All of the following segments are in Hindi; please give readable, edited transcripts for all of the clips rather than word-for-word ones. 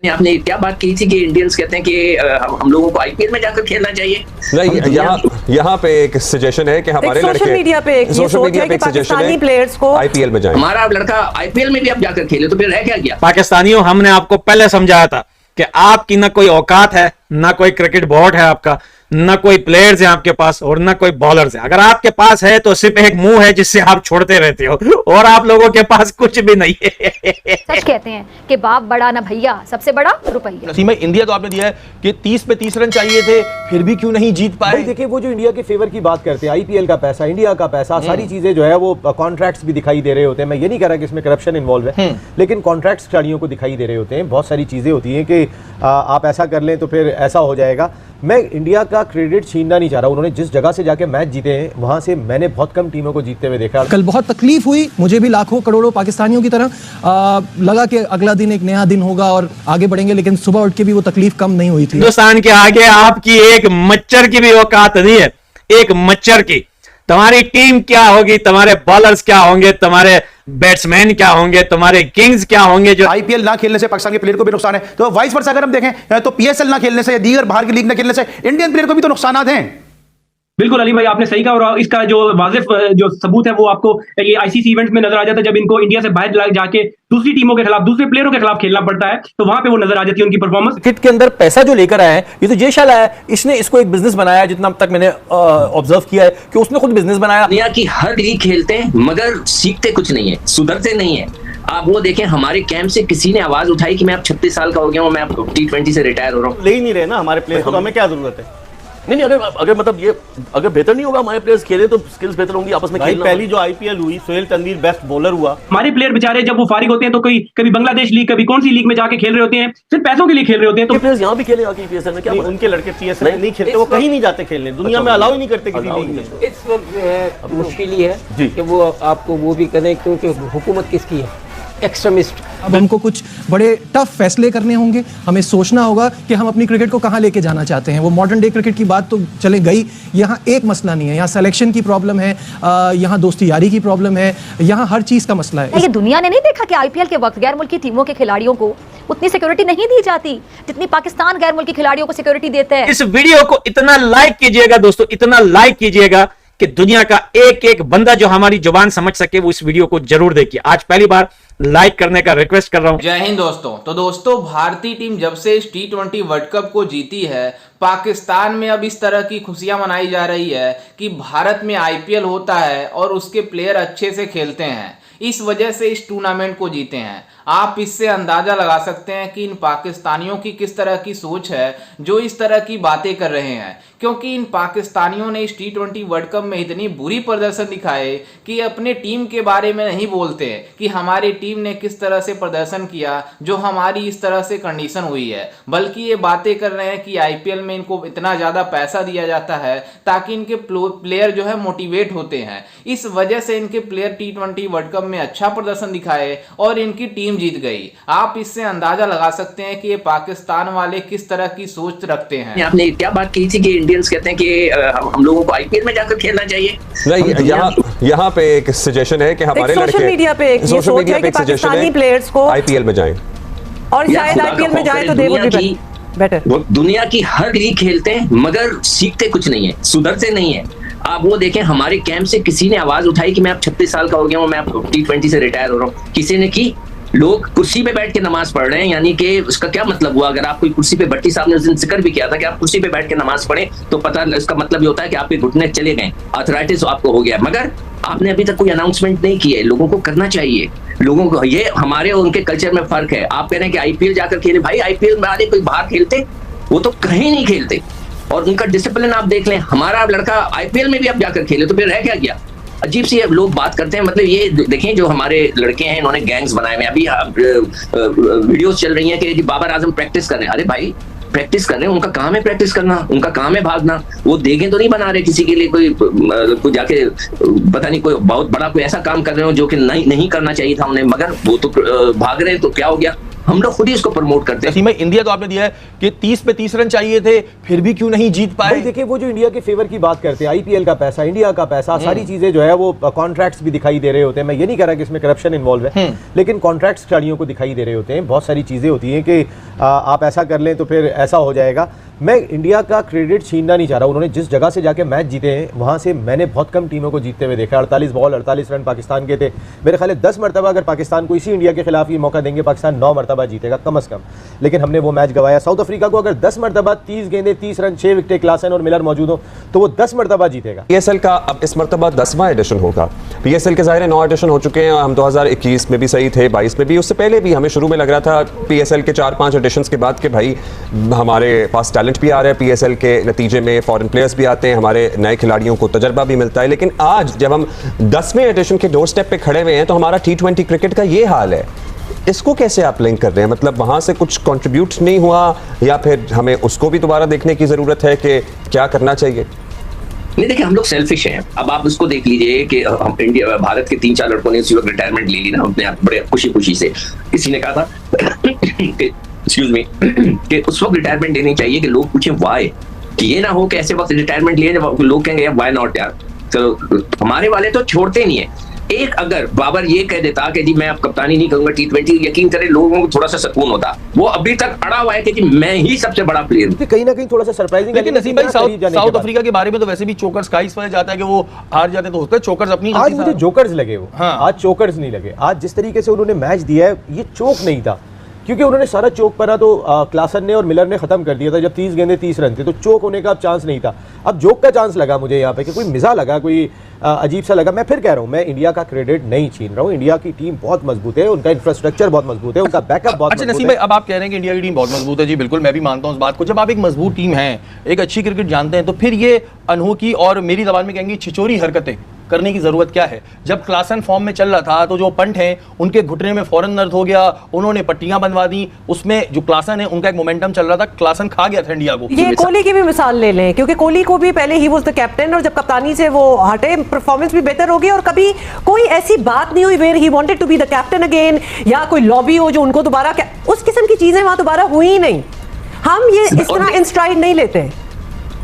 आपने क्या बात की थी कि इंडियंस कहते हैं कि हम लोगों को आईपीएल में जाकर खेलना चाहिए। नहीं, यहाँ पे एक सजेशन है कि हमारे लड़के सोशल मीडिया पे एक सजेशन है प्लेयर्स को आईपीएल में जाएं। हमारा लड़का आईपीएल में भी अब जाकर खेले तो फिर रह क्या गया। पाकिस्तानियों, हमने आपको पहले समझाया था कि आपकी ना कोई औकात है, ना कोई क्रिकेट बोर्ड है आपका, ना कोई प्लेयर्स है आपके पास और ना कोई बॉलर्स है। अगर आपके पास है तो सिर्फ एक मुंह है जिससे आप छोड़ते रहते हो और आप लोगों के पास कुछ भी नहीं है। सच कहते हैं कि बाप बड़ा ना भैया, सबसे बड़ा रुपया। नसीम भाई, इंडिया तो आपने दिया है कि 30 पे 30 रन चाहिए थे, फिर भी क्यों नहीं जीत पाए? देखिए, वो जो इंडिया के फेवर की बात करते हैं, आईपीएल का पैसा, इंडिया का पैसा, सारी चीजें जो है वो कॉन्ट्रैक्ट्स भी दिखाई दे रहे होते हैं। मैं ये नहीं कह रहा कि इसमें करप्शन इन्वॉल्व है, लेकिन कॉन्ट्रैक्ट्स खिलाड़ियों को दिखाई दे रहे होते हैं। बहुत सारी चीजें होती हैं कि आप ऐसा कर लें तो फिर ऐसा हो जाएगा। मैं इंडिया का क्रेडिट छीनना नहीं चाह रहा। उन्होंने जिस जगह से जाके मैच जीते हैं वहां से मैंने बहुत कम टीमों को जीतते हुए देखा। कल बहुत तकलीफ हुई, मुझे भी लाखों करोड़ों पाकिस्तानियों की तरह लगा कि अगला दिन एक नया दिन होगा और आगे बढ़ेंगे, लेकिन सुबह उठ के भी वो तकलीफ कम नहीं हुई थी। हिंदुस्तान के आगे आपकी एक मच्छर की भी औकात नहीं है, एक मच्छर की। तुम्हारी टीम क्या होगी, तुम्हारे बॉलर्स क्या होंगे, तुम्हारे बैट्समैन क्या होंगे, तुम्हारे किंग्स क्या होंगे। जो आईपीएल ना खेलने से पाकिस्तान के प्लेयर को भी नुकसान है, तो वाइस वर्सा अगर हम देखें तो पीएसएल ना खेलने से या दीगर बाहर की लीग ना खेलने से इंडियन प्लेयर को भी तो नुकसान हैं। बिल्कुल अली भाई, आपने सही कहा और इसका जो वाजिफ जो सबूत है वो आपको ये आईसीसी इवेंट्स में नजर आ जाता है। जब इनको इंडिया से बाहर जाके दूसरी टीमों के खिलाफ, दूसरे प्लेयरों के खिलाफ खेलना पड़ता है तो वहां पे वो नजर आ जाती है उनकी परफॉर्मेंस। क्रिकेट के अंदर पैसा जो लेकर आया है, ये तो जयशाल आया है, इसने इसको एक बिजनेस बनाया। जितना तक मैंने ऑब्जर्व किया है कि उसने खुद बिजनेस बनाया। दुनिया की हर लीग खेलते हैं मगर सीखते कुछ नहीं है, सुधरते नहीं है। आप वो देखें, हमारे कैंप से किसी ने आवाज उठाई कि मैं अब 36 साल का हो गया हूं, मैं अब T20 से रिटायर हो रहा हूं। ले ही नहीं रहे ना हमारे प्लेयर को, तो हमें क्या जरूरत है? नहीं, अगर मतलब ये अगर बेहतर नहीं होगा, हमारे प्लेयर्स खेले तो स्किल्स बेहतर होंगी, आपस में खेलना। पहली जो आईपीएल हुई, सोहेल तनवीर बेस्ट बॉलर हुआ। हमारे प्लेयर बेचारे जब वो फारिग होते हैं तो कभी बांग्लादेश लीग, कभी कौन सी लीग में जाके खेल रहे होते हैं, सिर्फ पैसों के लिए खेल रहे होते हैं। तो प्लेयर्स यहाँ भी खेले आके पीएसएल में, क्या उनके लड़के पीएसएल नहीं खेलते, वो कहीं नहीं जाते खेलने, दुनिया में अलाउ ही नहीं करते किसी लीग में। इस वक्त मुश्किल ही है कि वो आपको वो भी करें, क्योंकि हुकूमत किसकी है, एक्सट्रीमिस्ट। अब हमको कुछ बड़े टफ फैसले करने होंगे, हमें सोचना होगा कि हम अपनी क्रिकेट को कहां लेके जाना चाहते हैं। वो मॉडर्न डे क्रिकेट की बात तो चले गई, यहाँ एक मसला नहीं है, यहाँ सिलेक्शन की प्रॉब्लम है, यहाँ दोस्ती यारी की प्रॉब्लम है, यहाँ हर चीज का मसला है। ये दुनिया ने नहीं देखा कि आईपीएल के वक्त गैर मुल्की टीमों के खिलाड़ियों को उतनी सिक्योरिटी नहीं दी जाती जितनी पाकिस्तान गैर मुल्की खिलाड़ियों को सिक्योरिटी देता है। इस वीडियो को इतना लाइक कीजिएगा दोस्तों, इतना लाइक कीजिएगा कि दुनिया का एक एक बंदा जो हमारी जुबान समझ सके वो इस वीडियो को जरूर देखिए। आज पहली बार लाइक करने का रिक्वेस्ट कर रहा हूं। जय हिंद दोस्तों। तो दोस्तों, भारतीय टीम जब से इस T20 वर्ल्ड कप को जीती है, पाकिस्तान में अब इस तरह की खुशियां मनाई जा रही है कि भारत में आईपीएल होता है और उसके प्लेयर अच्छे से खेलते हैं, इस वजह से इस टूर्नामेंट को जीते हैं। आप इससे अंदाजा लगा सकते हैं कि इन पाकिस्तानियों की किस तरह की सोच है जो इस तरह की बातें कर रहे हैं, क्योंकि इन पाकिस्तानियों ने इस T20 वर्ल्ड कप में इतनी बुरी प्रदर्शन दिखाए कि अपने टीम के बारे में नहीं बोलते कि हमारी टीम ने किस तरह से प्रदर्शन किया जो हमारी इस तरह से कंडीशन हुई है, बल्कि ये बातें कर रहे हैं कि आईपीएल में इनको इतना ज़्यादा पैसा दिया जाता है ताकि इनके प्लेयर जो है मोटिवेट होते हैं। इस वजह से इनके प्लेयर T20 वर्ल्ड कप में अच्छा प्रदर्शन दिखाए और इनकी टीम जीत गई। आप इससे अंदाजा लगा सकते हैं कि ये पाकिस्तान वाले किस तरह की सोच रखते हैं। आपने क्या बात की थी कि इंडियंस कहते हैं कि हम लोगों को आईपीएल में जाकर खेलना चाहिए। नहीं, यहाँ पे एक सजेशन है कि हमारे लड़के सोशल मीडिया पे एक सजेशन है प्लेयर्स को आईपीएल में जाएं और शायद आईपीएल में जाए तो दे वुड बी बेटर। वो दुनिया की हर लीग खेलते हैं मगर सीखते कुछ नहीं है, सुधरते नहीं है। आप वो देखें, हमारे कैंप से किसी ने आवाज उठाई कि मैं अब 36 साल का हो गया हूं, मैं अब T20 से रिटायर हो रहा हूं। किसी ने की, लोग कुर्सी पे बैठ के नमाज पढ़ रहे हैं, यानी कि उसका क्या मतलब हुआ? अगर आप कोई कुर्सी पे, भट्टी साहब ने उस दिन जिक्र भी किया था कि आप कुर्सी पे बैठ के नमाज पढ़ें तो पता, इसका मतलब ये होता है कि आपके घुटने चले गए, आर्थराइटिस आपको हो गया। मगर आपने अभी तक कोई अनाउंसमेंट नहीं की है। लोगों को करना चाहिए, लोगों को। ये हमारे और उनके कल्चर में फर्क है। आप कह रहे हैं कि आईपीएल जाकर खेले, भाई आईपीएल में आने कोई बाहर खेलते, वो तो कहीं नहीं खेलते। और उनका डिसिप्लिन आप देख लें, हमारा लड़का आईपीएल में भी अब जाकर खेले तो फिर रह क्या गया? अजीब सी लोग बात करते हैं। मतलब ये देखें, जो हमारे लड़के हैं इन्होंने गैंग्स बनाए हुए। अभी वीडियोस चल रही हैं कि बाबर आजम प्रैक्टिस कर रहे हैं। अरे भाई, प्रैक्टिस कर रहे हैं, उनका काम है प्रैक्टिस करना, उनका काम है भागना। वो देखें तो नहीं बना रहे किसी के लिए कोई जाके पता नहीं कोई बहुत बड़ा कोई ऐसा काम कर रहे हो जो कि नहीं करना चाहिए था उन्हें, मगर वो तो भाग रहे हैं। तो क्या हो गया? हम लोग खुद ही इसको प्रमोट करते हैं। में इंडिया तो आपने दिया है कि 30 पे 30 रन चाहिए थे, फिर भी क्यों नहीं जीत पाए। देखिए वो जो इंडिया के फेवर की बात करते हैं, आईपीएल का पैसा, इंडिया का पैसा, सारी चीजें जो है वो कॉन्ट्रैक्ट्स भी दिखाई दे रहे होते हैं। मैं ये नहीं कह रहा कि इसमें करप्शन इन्वॉल्व है, लेकिन कॉन्ट्रैक्ट्स खिलाड़ियों को दिखाई दे रहे होते हैं। बहुत सारी चीजें होती हैं कि आप ऐसा कर लें तो फिर ऐसा हो जाएगा। मैं इंडिया का क्रेडिट छीनना नहीं चाह रहा। उन्होंने जिस जगह से जाके मैच जीते हैं वहां से मैंने बहुत कम टीमों को जीतते हुए देखा। 48 बॉल 48 रन पाकिस्तान के थे। मेरे ख्याल है 10 मरतबा अगर पाकिस्तान को इसी इंडिया के खिलाफ ये मौका देंगे, पाकिस्तान 9 मरतबा जीतेगा कम अज कम, लेकिन हमने वो मैच गवाया। साउथ अफ्रीका को अगर 10 मरतबा 30 गेंदे 30 रन 6 विकेटें क्लासन और मिलर मौजूद हो तो वो 10 मरतबा जीतेगा। पीएसएल का अब इस मरतबा 10वां एडिशन होगा। पीएसएल के ज़ाहिर 9 एडिशन हो चुके हैं। हम 2021 में भी सही थे, 22 में भी, उससे पहले भी हमें शुरू में लग रहा था पीएसएल के 4-5 एडिशन के बाद कि भाई हमारे पास टैलेंट भी आ रहा है, पीएसएल के नतीजे में फॉरेन प्लेयर्स भी आते हैं, हमारे नए खिलाड़ियों को तजर्बा भी मिलता है। लेकिन आज जब हम 10वें एडिशन के डोर स्टेप पे खड़े हुए हैं तो हमारा T20 क्रिकेट का ये हाल है। इसको कैसे आप लिंक कर रहे हैं? मतलब वहां से कुछ कंट्रीब्यूट नहीं हुआ या फिर हमें उसको भी दोबारा देखने की जरूरत है कि क्या करना चाहिए? नहीं, देखिए हम लोग सेल्फिश हैं। अब आप उसको देख लीजिए कि हम इंडिया भारत के 3-4 लड़कों ने उसी वक्त रिटायरमेंट ले ली ना अपने आप बड़े खुशी से। किसी ने कहा था एक्सक्यूज मी कि उस वक्त रिटायरमेंट लेनी चाहिए कि लोग पूछें व्हाई, कि ये ना हो कि ऐसे वक्त रिटायरमेंट लिए जब लोग कहेंगे व्हाई नॉट यार। चलो हमारे वाले तो छोड़ते नहीं है। एक अगर बाबर ये कह देता कि जी मैं अब कप्तानी नहीं करूंगा T20, यकीन करें लोगों को थोड़ा सा सुकून होता। वो अभी तक अड़ा हुआ है कि जी मैं ही सबसे बड़ा प्लेयर हूं। कहीं ना कहीं थोड़ा सा सरप्राइजिंग। लेकिन नसीम भाई साउथ अफ्रीका के बारे में तो वैसे भी चोकर्स का इस वजह जाता है कि वो हार जाते तो होता है चोकर्स अपनी। आज मुझे जोकर्स लगे वो। हाँ। आज चोकर्स नहीं लगे। आज जिस तरीके से उन्होंने मैच दिया है ये चोक नहीं था, क्योंकि उन्होंने सारा चोक पना तो क्लासन ने और मिलर ने खत्म कर दिया था जब 30 गेंदे 30 रन थे, तो चोक होने का अब चांस नहीं था। अब जोक का चांस लगा मुझे यहाँ पे कि कोई मिजा लगा, कोई अजीब सा लगा। मैं फिर कह रहा हूँ, मैं इंडिया का क्रेडिट नहीं छीन रहा हूँ। इंडिया की टीम बहुत मजबूत है, उनका इंफ्रास्ट्रक्चर बहुत मजबूत है, उनका बैकअप बहुत अच्छा नसीम भाई, अब आप कह रहे हैं कि इंडिया की टीम बहुत मजबूत है। जी बिल्कुल, मैं भी मानता हूँ उस बात को। जब आप एक मजबूत टीम है, एक अच्छी क्रिकेट जानते हैं, तो फिर ये अनहोकी और मेरी जबान में कहेंगे छिचोरी हरकतें करने की जरूरत क्या है? जब क्लासन फॉर्म में चल रहा था तो जो पंट हैं उनके घुटने में फौरन दर्द हो गया, उन्होंने पट्टियां बनवा दी। उसमें जो क्लासन है उनका एक मोमेंटम चल रहा था, क्लासन खा गया था इंडिया को। ये कोहली की भी मिसाल ले लें, क्योंकि कोहली को भी पहले ही वाज द कैप्टन और जब कप्तानी से वो हटे परफॉर्मेंस भी बेहतर हो गई और कभी कोई ऐसी बात नहीं हुई where he wanted to be the captain again या कोई लॉबी हो जो उनको दोबारा, उस किस्म की चीजें वहां दोबारा हुई ही नहीं। हम ये इस तरह इन स्ट्राइड नहीं लेते।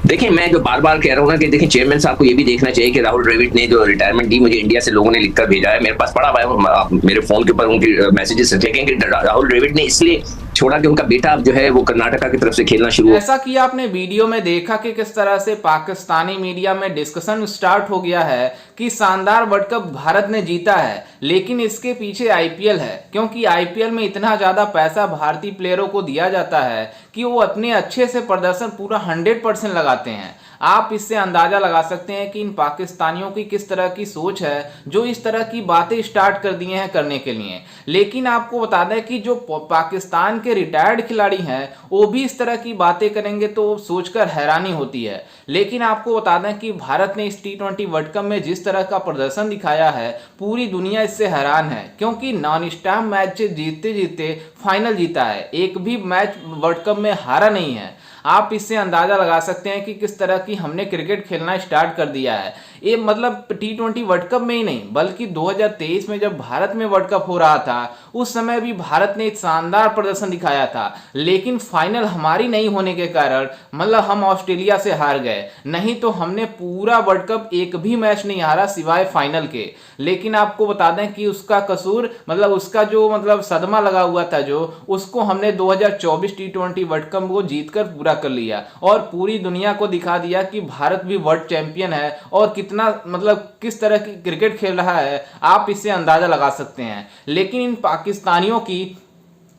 देखिए मैं जो बार बार कह रहा हूँ ना कि देखिए चेयरमैन साहब को ये भी देखना चाहिए कि राहुल द्रविड़ ने जो रिटायरमेंट दी, मुझे इंडिया से लोगों ने लिखकर भेजा है, मेरे पास पड़ा हुआ है, मेरे फोन के ऊपर उनकी मैसेजेस देखें कि राहुल द्रविड़ ने इसलिए छोड़ा कि उनका बेटा जो है वो कर्नाटका की तरफ से खेलना शुरू। ऐसा कि आपने वीडियो में देखा कि किस तरह से पाकिस्तानी मीडिया में डिस्कशन स्टार्ट हो गया है कि शानदार वर्ल्ड कप भारत ने जीता है, लेकिन इसके पीछे आईपीएल है, क्योंकि आईपीएल में इतना ज्यादा पैसा भारतीय प्लेयरों को दिया जाता है कि वो अपने अच्छे से प्रदर्शन पूरा 100% लगाते हैं। आप इससे अंदाजा लगा सकते हैं कि इन पाकिस्तानियों की किस तरह की सोच है जो इस तरह की बातें स्टार्ट कर दिए हैं करने के लिए। लेकिन आपको बता दें कि जो पाकिस्तान के रिटायर्ड खिलाड़ी हैं वो भी इस तरह की बातें करेंगे तो सोचकर हैरानी होती है। लेकिन आपको बता दें कि भारत ने इस T20 वर्ल्ड कप में जिस तरह का प्रदर्शन दिखाया है पूरी दुनिया इससे हैरान है, क्योंकि नॉन स्टॉप मैच जीतते जीतते फाइनल जीता है, एक भी मैच वर्ल्ड कप में हारा नहीं है। आप इससे अंदाजा लगा सकते हैं कि किस तरह की हमने क्रिकेट खेलना स्टार्ट कर दिया है। ये मतलब T20 वर्ल्ड कप में ही नहीं बल्कि 2023 में जब भारत में वर्ल्ड कप हो रहा था उस समय भी भारत ने एक शानदार प्रदर्शन दिखाया था, लेकिन फाइनल हमारी नहीं होने के कारण मतलब हम ऑस्ट्रेलिया से हार गए, नहीं तो हमने पूरा वर्ल्ड कप एक भी मैच नहीं हारा सिवाय फाइनल के। लेकिन आपको बता दें कि उसका कसूर मतलब उसका जो मतलब सदमा लगा हुआ था जो उसको हमने 2024 T20 वर्ल्ड कप को जीतकर पूरा कर लिया और पूरी दुनिया को दिखा दिया कि भारत भी वर्ल्ड चैंपियन है और कितना मतलब किस तरह की क्रिकेट खेल रहा है आप इससे अंदाजा लगा सकते हैं। लेकिन इन पाकिस्तानियों की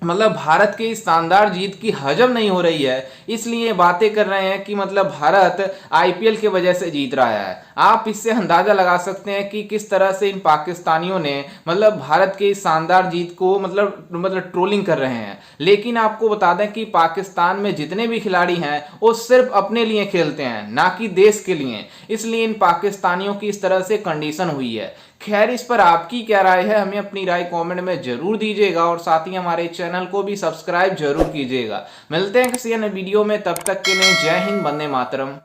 मतलब भारत के इस शानदार जीत की हजम नहीं हो रही है, इसलिए बातें कर रहे हैं कि मतलब भारत आईपीएल की वजह से जीत रहा है। आप इससे अंदाजा लगा सकते हैं कि किस तरह से इन पाकिस्तानियों ने मतलब भारत के इस शानदार जीत को मतलब ट्रोलिंग कर रहे हैं। लेकिन आपको बता दें कि पाकिस्तान में जितने भी खिलाड़ी हैं वो सिर्फ अपने लिए खेलते हैं ना कि देश के लिए, इसलिए इन पाकिस्तानियों की इस तरह से कंडीशन हुई है। खैर इस पर आपकी क्या राय है हमें अपनी राय कमेंट में जरूर दीजिएगा और साथ ही हमारे चैनल को भी सब्सक्राइब जरूर कीजिएगा। मिलते हैं किसी अन्य वीडियो में, तब तक के लिए जय हिंद, वंदे मातरम।